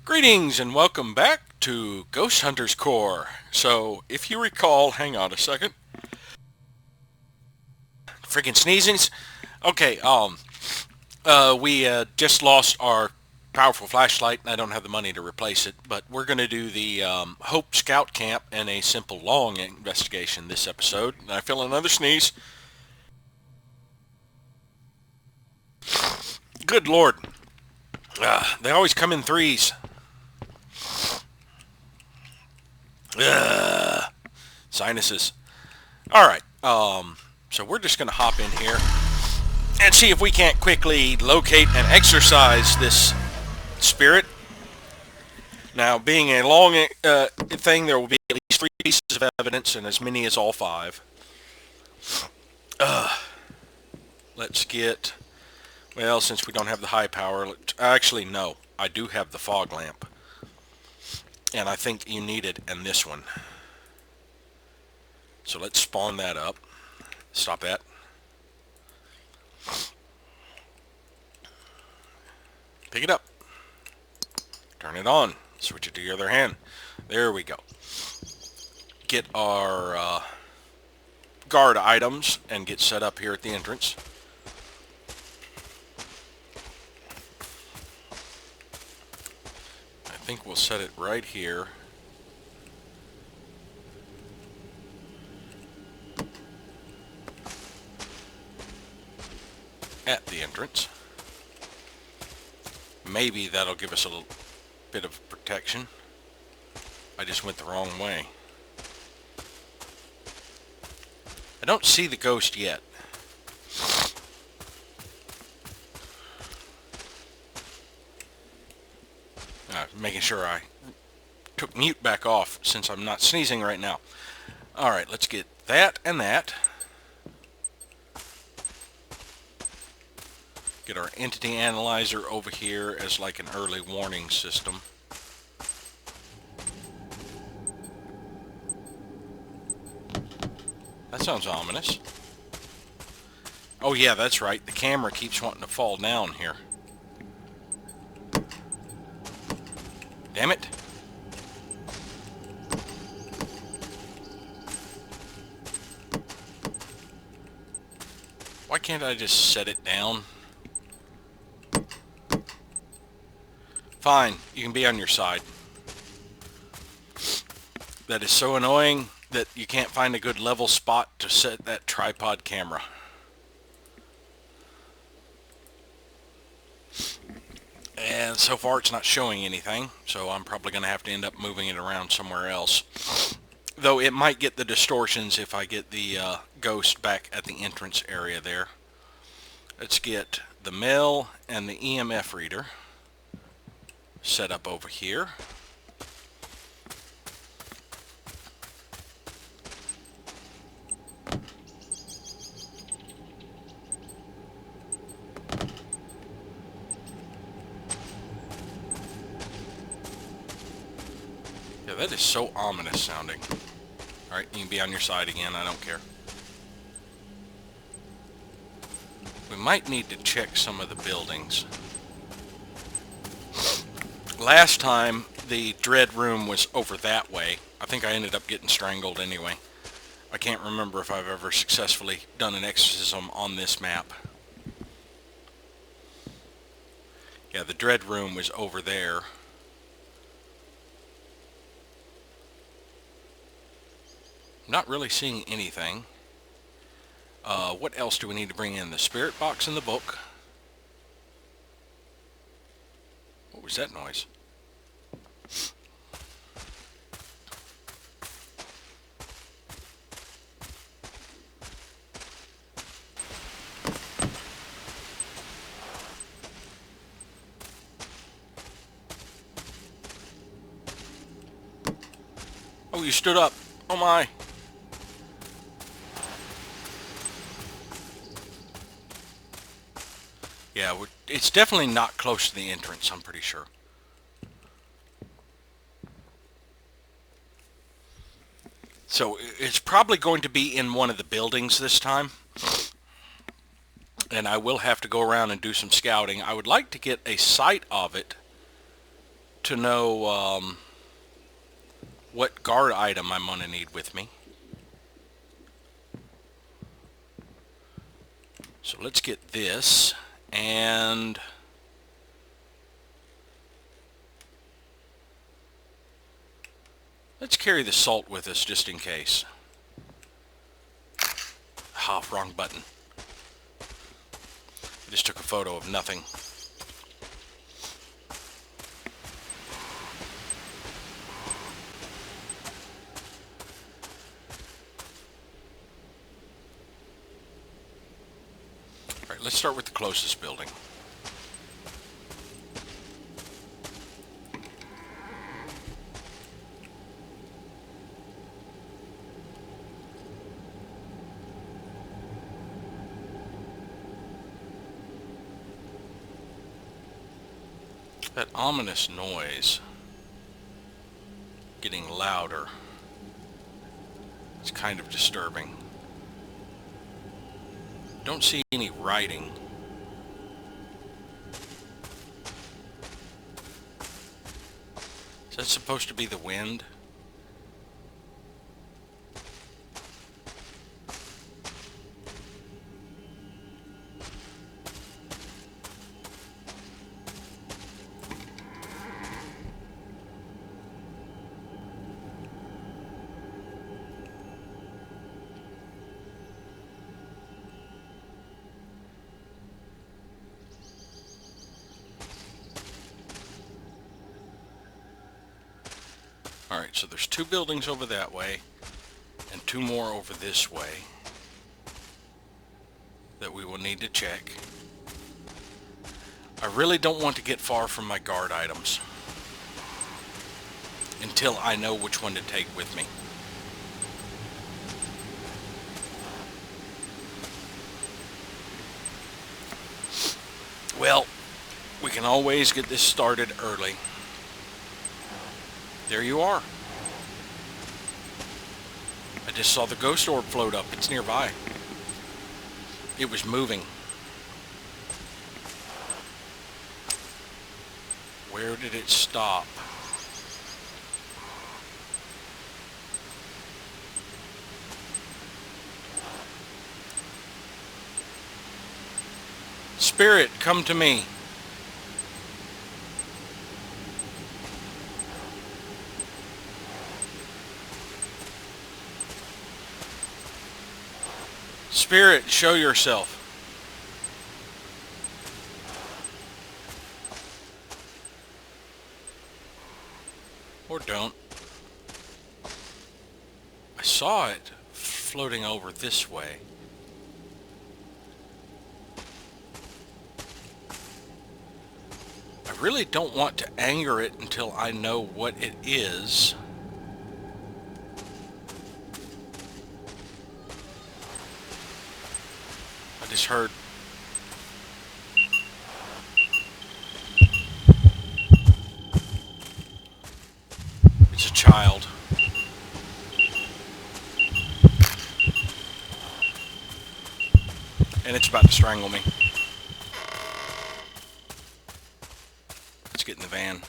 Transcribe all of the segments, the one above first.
Greetings and welcome back to Ghost Hunters Core. So, if you recall, hang on a second. Freaking sneezings. Okay, we just lost our powerful flashlight and I don't have the money to replace it, but we're going to do the Hope Scout Camp and a simple long investigation this episode. And I feel another sneeze. Good Lord. They always come in threes. Sinuses. Alright, so we're just going to hop in here and see if we can't quickly locate and exorcise this spirit. Now, being a long thing, there will be at least 3 pieces of evidence and as many as all 5. Let's get... Well, since we don't have the high power... Actually, no. I do have the fog lamp. And I think you need it in this one. So let's spawn that up. Stop that. Pick it up. Turn it on. Switch it to the other hand. There we go. Get our guard items and get set up here at the entrance. I think we'll set it right here. At the entrance. Maybe that'll give us a little bit of protection. I just went the wrong way. I don't see the ghost yet. Making sure I took mute back off since I'm not sneezing right now. Alright, let's get that and that. Get our entity analyzer over here as like an early warning system. That sounds ominous. Oh yeah, that's right. The camera keeps wanting to fall down here. Damn it. Why can't I just set it down? Fine, you can be on your side. That is so annoying that you can't find a good level spot to set that tripod camera. And so far it's not showing anything, so I'm probably going to have to end up moving it around somewhere else. Though it might get the distortions if I get the ghost back at the entrance area there. Let's get the mail and the EMF reader set up over here. Yeah, that is so ominous sounding. Alright, you can be on your side again, I don't care. We might need to check some of the buildings. Last time, the dread room was over that way. I think I ended up getting strangled anyway. I can't remember if I've ever successfully done an exorcism on this map. Yeah, the dread room was over there. Not really seeing anything. What else do we need to bring in? The spirit box and the book. What was that noise? Oh, you stood up. Oh my. Yeah, it's definitely not close to the entrance, I'm pretty sure. So it's probably going to be in one of the buildings this time. And I will have to go around and do some scouting. I would like to get a sight of it to know what guard item I'm going to need with me. So let's get this, and let's carry the salt with us just in case. Ah, wrong button. I just took a photo of nothing. All right, let's start with the closest building. That ominous noise getting louder. It's kind of disturbing. Don't see any writing. Is that supposed to be the wind? Alright, so there's 2 buildings over that way and 2 more over this way that we will need to check. I really don't want to get far from my guard items until I know which one to take with me. Well, we can always get this started early. There you are. I just saw the ghost orb float up. It's nearby. It was moving. Where did it stop? Spirit, come to me. Spirit, show yourself. Or don't. I saw it floating over this way. I really don't want to anger it until I know what it is. I just heard. It's a child. And it's about to strangle me. Let's get in the van.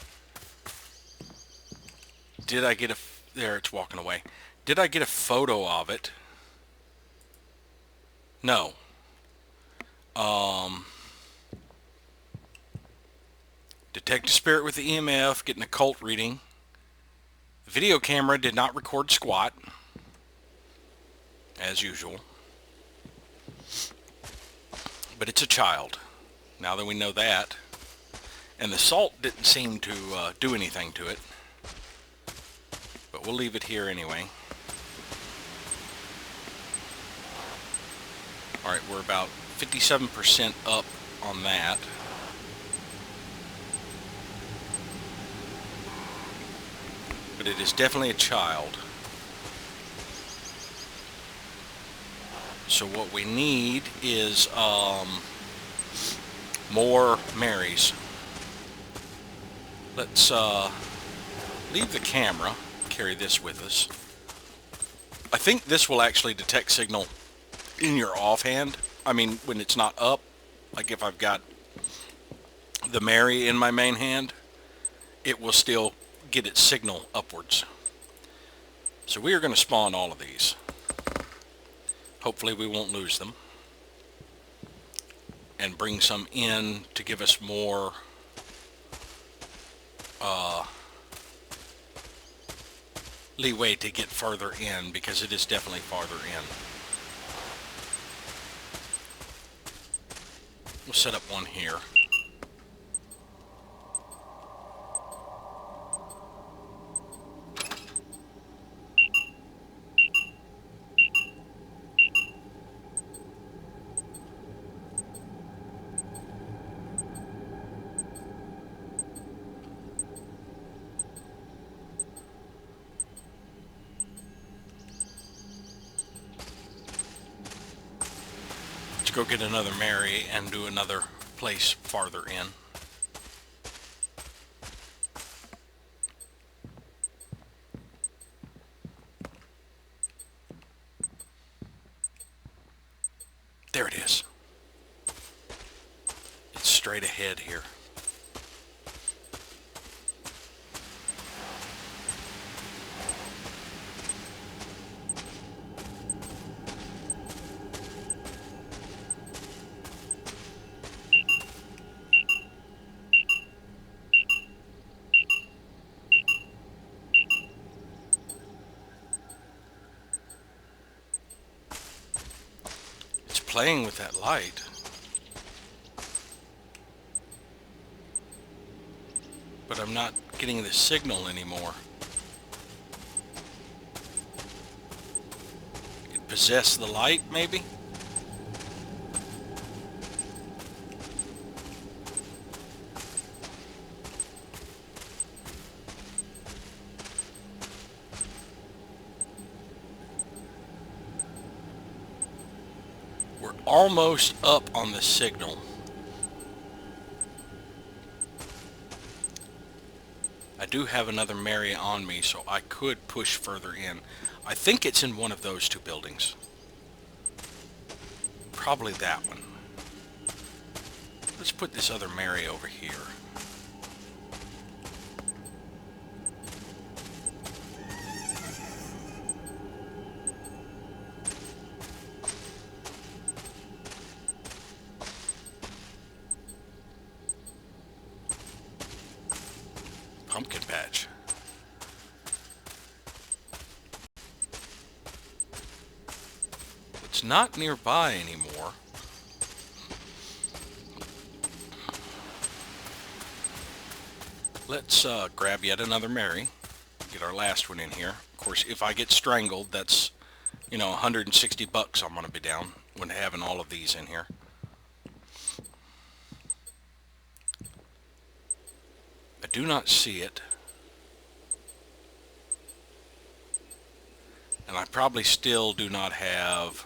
Did I get a... There, it's walking away. Did I get a photo of it? No. Detect a spirit with the EMF, get an occult reading. The video camera did not record squat, as usual. But it's a child, now that we know that. And the salt didn't seem to do anything to it. But we'll leave it here anyway. Alright, we're about 57% up on that. But it is definitely a child. So what we need is more Marys. Let's leave the camera, carry this with us. I think this will actually detect signal in your offhand. I mean, when it's not up, like if I've got the Mary in my main hand, it will still get its signal upwards. So we are going to spawn all of these. Hopefully we won't lose them. And bring some in to give us more leeway to get further in, because it is definitely farther in. We'll set up one here. Let's go get another Mary and do another place farther in. There it is. It's straight ahead here. Playing with that light. But I'm not getting the signal anymore. It possessed the light, maybe? Almost up on the signal. I do have another Mary on me, so I could push further in. I think it's in one of those two buildings. Probably that one. Let's put this other Mary over here. Pumpkin patch. It's not nearby anymore. Let's grab yet another Mary. Get our last one in here. Of course, if I get strangled, that's, you know, 160 bucks I'm going to be down when having all of these in here. I do not see it. And I probably still do not have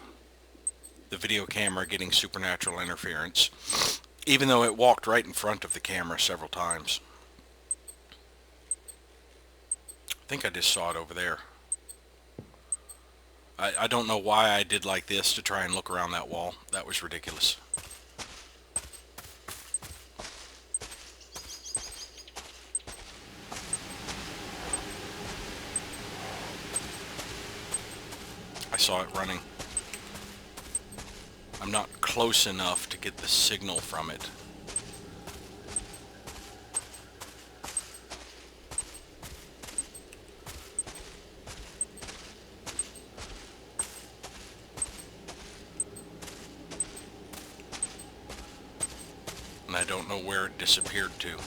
the video camera getting supernatural interference, even though it walked right in front of the camera several times. I think I just saw it over there. I don't know why I did like this to try and look around that wall. That was ridiculous. I saw it running. I'm not close enough to get the signal from it. And I don't know where it disappeared to.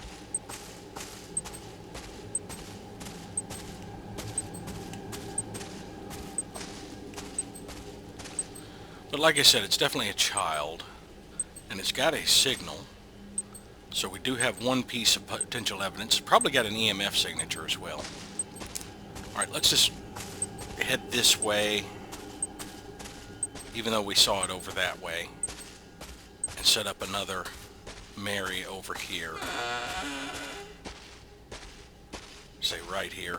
But like I said, it's definitely a child, and it's got a signal. So we do have one piece of potential evidence. It's probably got an EMF signature as well. Alright, let's just head this way, even though we saw it over that way, and set up another Mary over here. Say right here.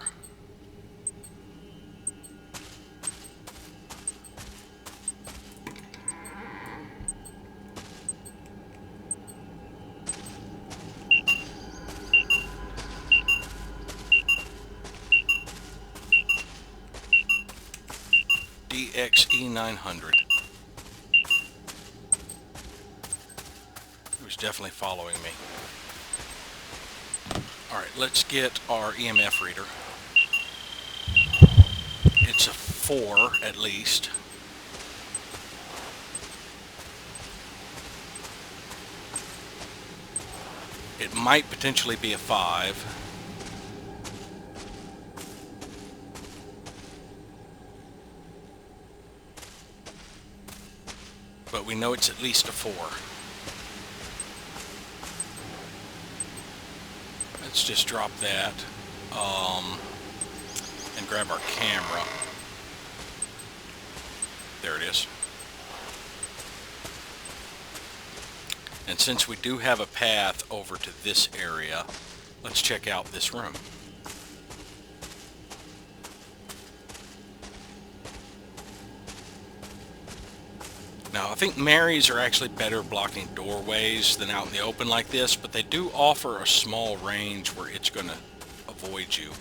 DXE 900. It was definitely following me. Alright, let's get our EMF reader. It's a 4 at least. It might potentially be a 5. But we know it's at least a 4. Let's just drop that and grab our camera. There it is. And since we do have a path over to this area, let's check out this room. Now, I think Marys are actually better blocking doorways than out in the open like this, but they do offer a small range where it's going to avoid you.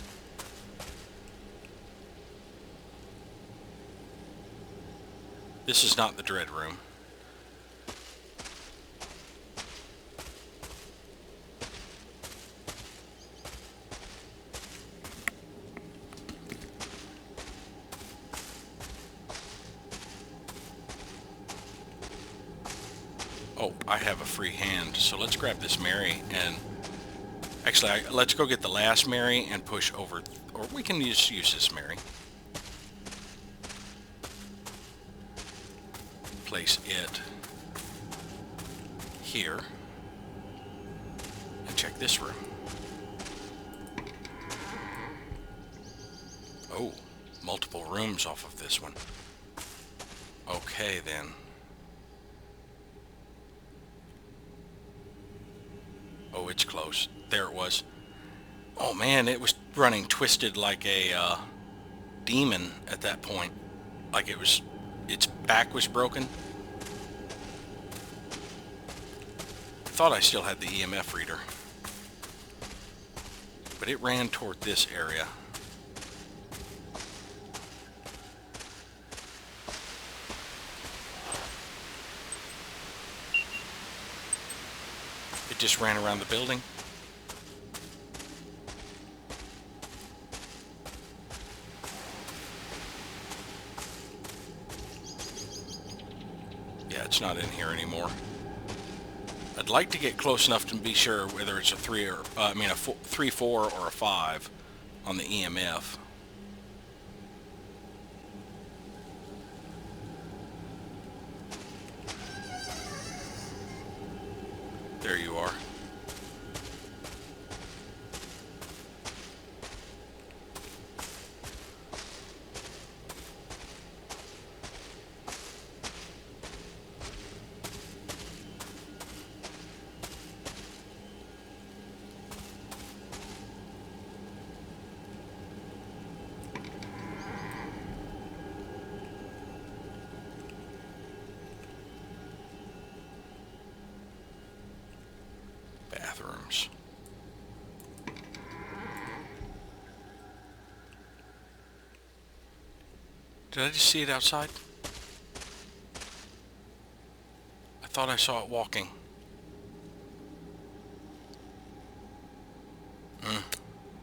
This is not the Dread Room. Oh, I have a free hand, so let's grab this Mary and... Actually, let's go get the last Mary and push over, or we can just use this Mary. Place it here and check this room. Oh, multiple rooms off of this one. Okay then. Oh, it's close. There it was. Oh man, it was running twisted like a demon at that point. Like it was, its back was broken. I thought I still had the EMF reader. But it ran toward this area. It just ran around the building. Yeah, it's not in here anymore. I'd like to get close enough to be sure whether it's a 3 or a 3, 4 or a 5 on the EMF. There you are. Bathrooms. Did I just see it outside? I thought I saw it walking.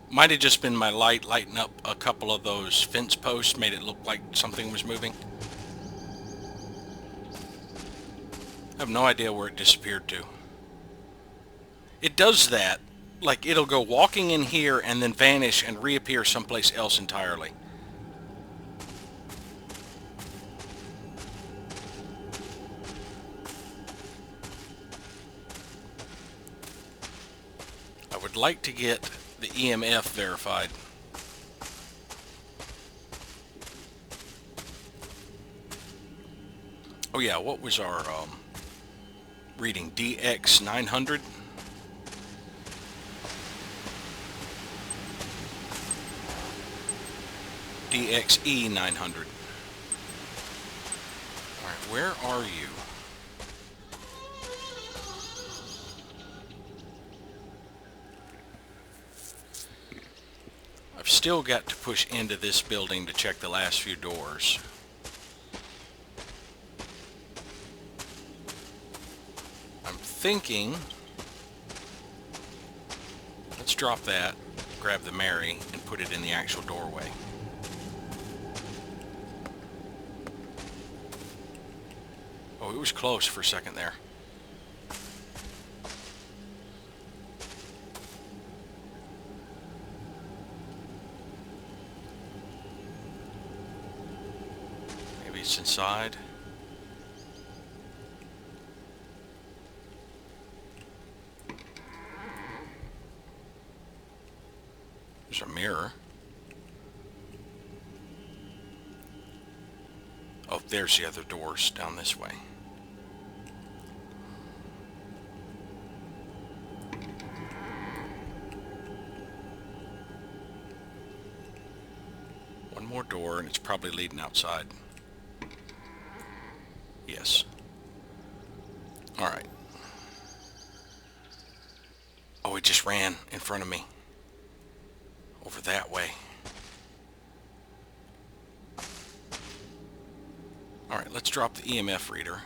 Might have just been my light lighting up a couple of those fence posts, made it look like something was moving. I have no idea where it disappeared to. It does that. Like, it'll go walking in here and then vanish and reappear someplace else entirely. I would like to get the EMF verified. Oh yeah, what was our reading? DX 900? DXE 900. Alright, where are you? I've still got to push into this building to check the last few doors. thinking, let's drop that, grab the Mary, and put it in the actual doorway. Oh, it was close for a second there. Maybe it's inside. There's a mirror. Oh, there's the other doors down this way. One more door, and it's probably leading outside. Yes. Alright. Oh, it just ran in front of me. Over that way. Alright, let's drop the EMF reader.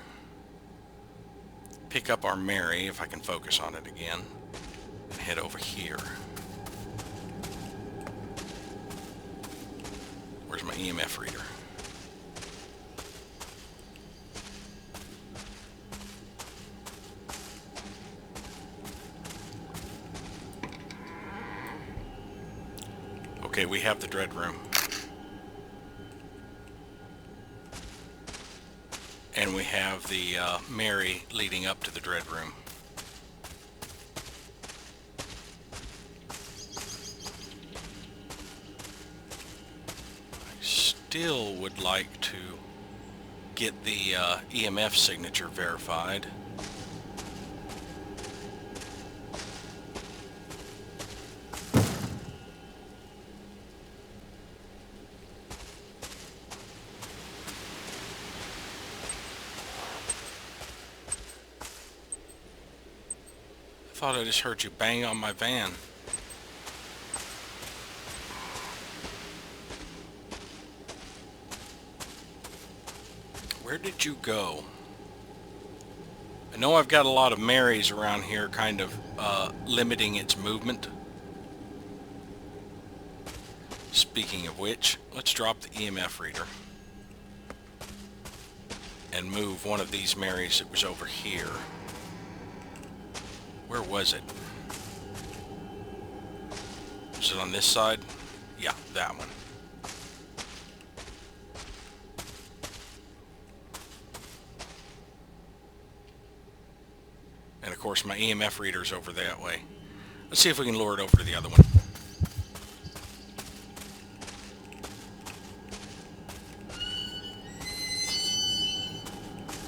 Pick up our Mary, if I can focus on it again. And head over here. Where's my EMF reader? Okay, we have the dread room. And we have the Mary leading up to the dread room. I still would like to get the EMF signature verified. I thought I just heard you bang on my van. Where did you go? I know I've got a lot of Marys around here kind of limiting its movement. Speaking of which, let's drop the EMF reader and move one of these Marys that was over here. Where was it? Was it on this side? Yeah, that one. And of course my EMF reader's over that way. Let's see if we can lure it over to the other one.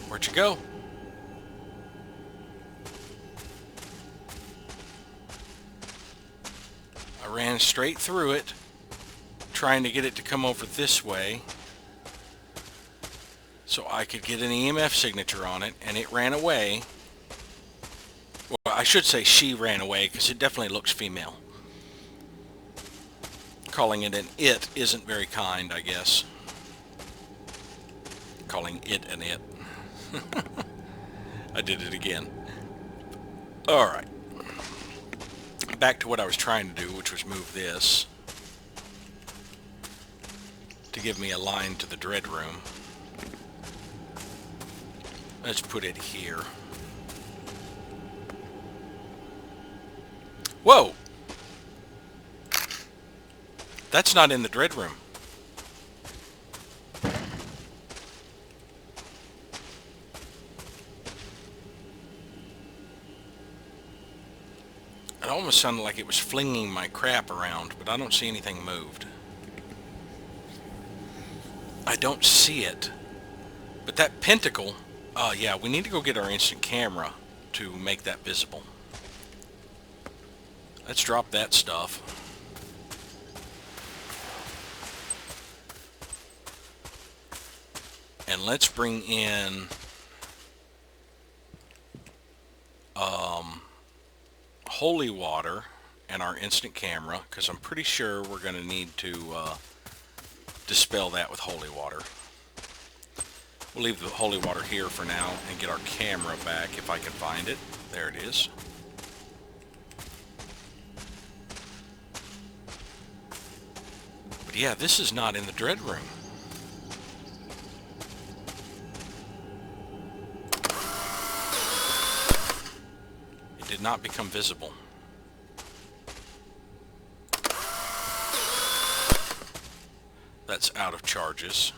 Where'd you go? I ran straight through it, trying to get it to come over this way so I could get an EMF signature on it, and it ran away. Well, I should say she ran away, because it definitely looks female. Calling it an it isn't very kind, I guess. Calling it an it. I did it again. Alright. Back to what I was trying to do, which was move this to give me a line to the dread room. Let's put it here. Whoa! That's not in the dread room. It almost sounded like it was flinging my crap around, but I don't see anything moved. I don't see it. But that pentacle, yeah, we need to go get our instant camera to make that visible. Let's drop that stuff. And let's bring in holy water and our instant camera, because I'm pretty sure we're going to need to dispel that with holy water. We'll leave the holy water here for now and get our camera back if I can find it. There it is. But yeah, this is not in the dread room. It did not become visible. That's out of charges.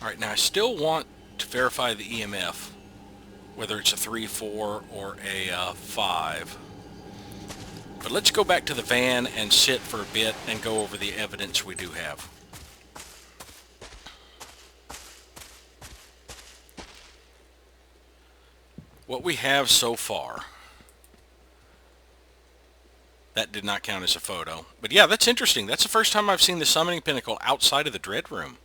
Alright, now I still want to verify the EMF, whether it's a 3, 4, or a 5. But let's go back to the van and sit for a bit and go over the evidence we do have. What we have so far, that did not count as a photo. But yeah, that's interesting. That's the first time I've seen the summoning pinnacle outside of the dread room.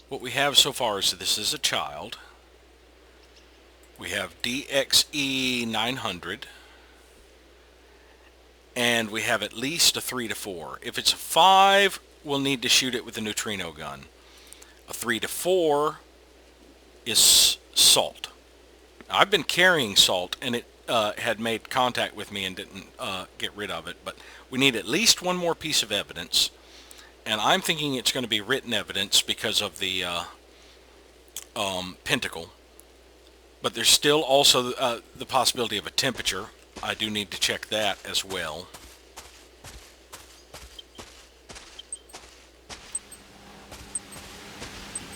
What we have so far is that this is a child. We have DXE 900. And we have at least a 3 to 4. If it's a 5, we'll need to shoot it with a neutrino gun. A 3 to 4 is salt. Now, I've been carrying salt, and it had made contact with me and didn't get rid of it. But we need at least one more piece of evidence. And I'm thinking it's going to be written evidence because of the pentacle. But there's still also the possibility of a temperature. I do need to check that as well.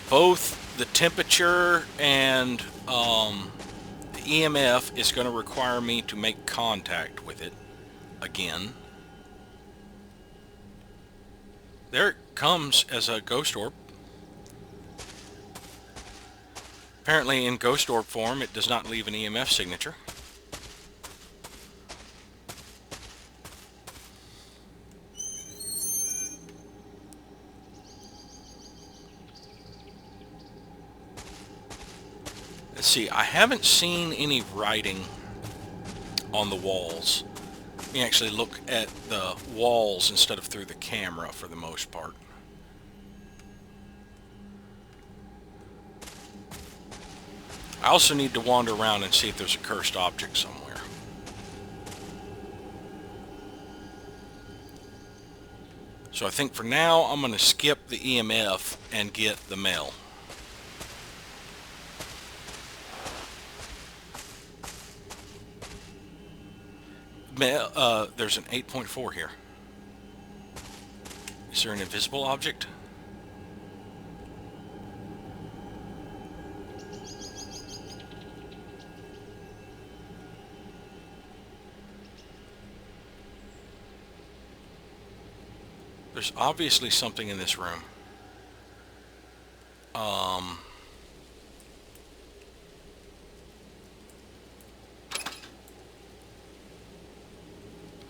Both the temperature and the EMF is going to require me to make contact with it again. There it comes as a ghost orb. Apparently in ghost orb form it does not leave an EMF signature. Let's see, I haven't seen any writing on the walls. Let me actually look at the walls instead of through the camera for the most part. I also need to wander around and see if there's a cursed object somewhere. So I think for now I'm going to skip the EMF and get the mail. There's an 8.4 here. Is there an invisible object? There's obviously something in this room.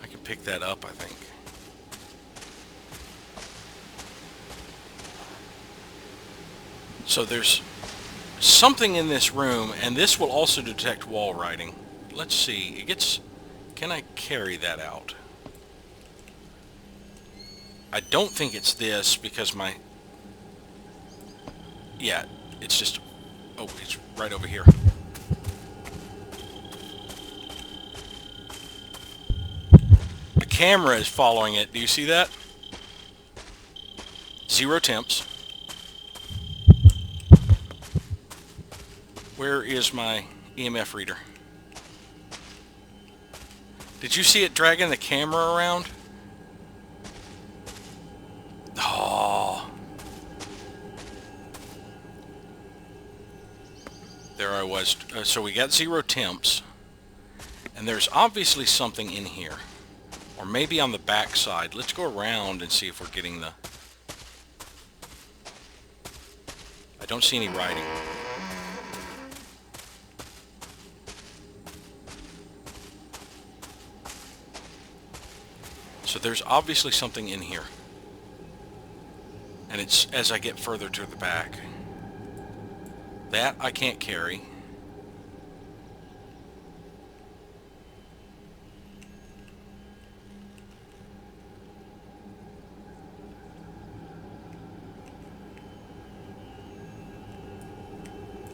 I can pick that up, I think. So there's something in this room, and this will also detect wall writing. Let's see. It gets... Can I carry that out? I don't think it's this because my... Yeah, it's just... Oh, it's right over here. The camera is following it. Do you see that? 0 temps. Where is my EMF reader? Did you see it dragging the camera around? Oh. There I was. So we got 0 temps. And there's obviously something in here. Or maybe on the back side. Let's go around and see if we're getting the... I don't see any writing. So there's obviously something in here. And it's as I get further to the back. That I can't carry.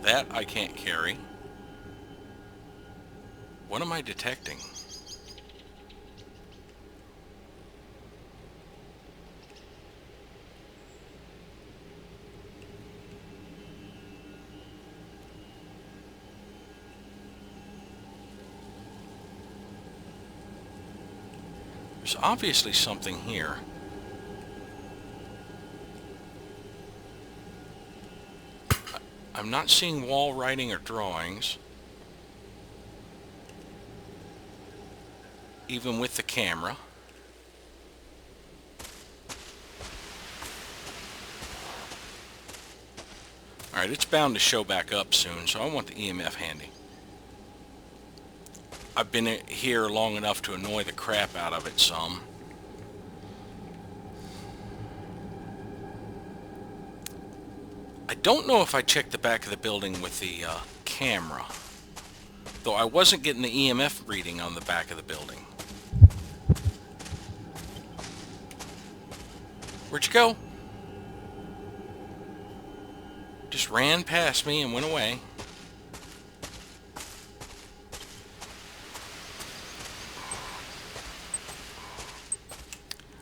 That I can't carry. What am I detecting? There's obviously something here. I'm not seeing wall writing or drawings, even with the camera. Alright, it's bound to show back up soon, so I want the EMF handy. I've been here long enough to annoy the crap out of it some. I don't know if I checked the back of the building with the camera, though I wasn't getting the EMF reading on the back of the building. Where'd you go? Just ran past me and went away.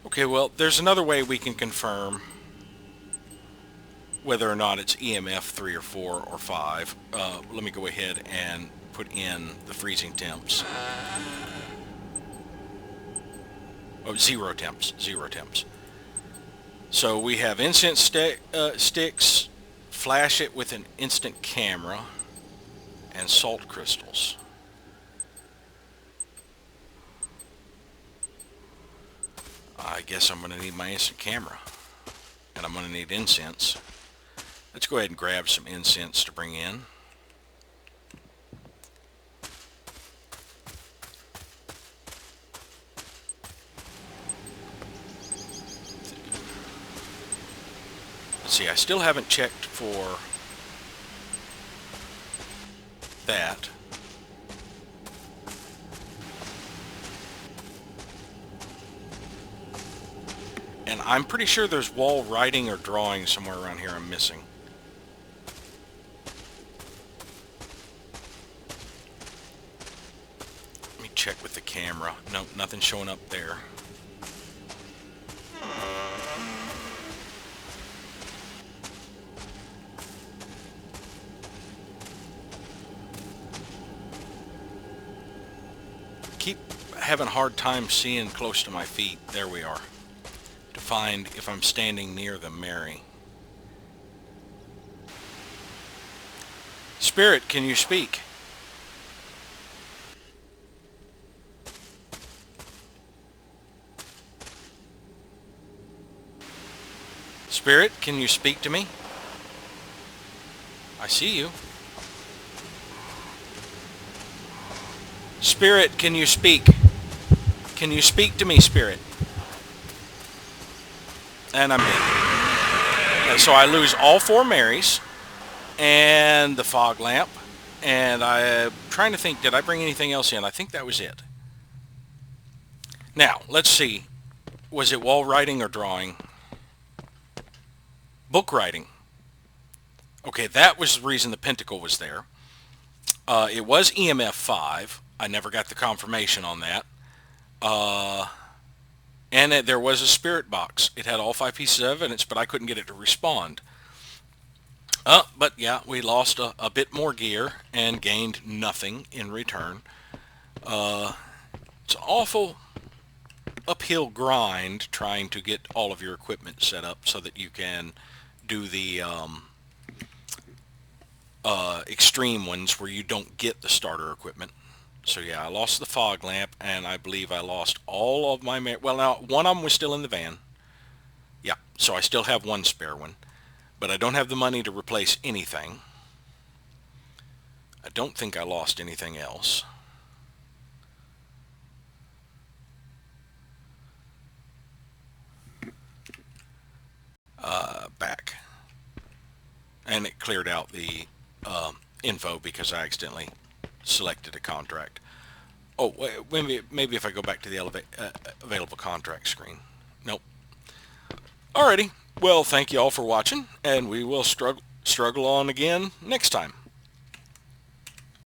Okay, well, there's another way we can confirm whether or not it's EMF 3 or 4 or 5. Let me go ahead and put in the freezing temps. Oh, 0 temps. 0 temps. So we have incense sticks, flash it with an instant camera, and salt crystals. I guess I'm going to need my instant camera, and I'm going to need incense. Let's go ahead and grab some incense to bring in. Let's see, I still haven't checked for that. And I'm pretty sure there's wall writing or drawing somewhere around here I'm missing. Let me check with the camera. Nope, nothing showing up there. Keep having a hard time seeing close to my feet. There we are. To find if I'm standing near the Mary. Spirit, can you speak? Spirit, can you speak to me? I see you. Spirit, can you speak? Can you speak to me, Spirit? And I'm dead. And so I lose all 4 Marys and the fog lamp. And I'm trying to think, did I bring anything else in? I think that was it. Now, let's see. Was it wall writing or drawing? Book writing. Okay, that was the reason the pentacle was there. It was EMF 5. I never got the confirmation on that. And there was a spirit box. It had all 5 pieces of evidence, but I couldn't get it to respond. But yeah, we lost a bit more gear and gained nothing in return. It's an awful uphill grind trying to get all of your equipment set up so that you can do the extreme ones where you don't get the starter equipment. So yeah, I lost the fog lamp, and I believe I lost all of my... Well, now, one of them was still in the van. Yeah, so I still have 1 spare one. But I don't have the money to replace anything. I don't think I lost anything else. Back. And it cleared out the info because I accidentally selected a contract. Oh, maybe if I go back to the available contract screen. Nope. Alrighty. Well, thank you all for watching, and we will struggle on again next time.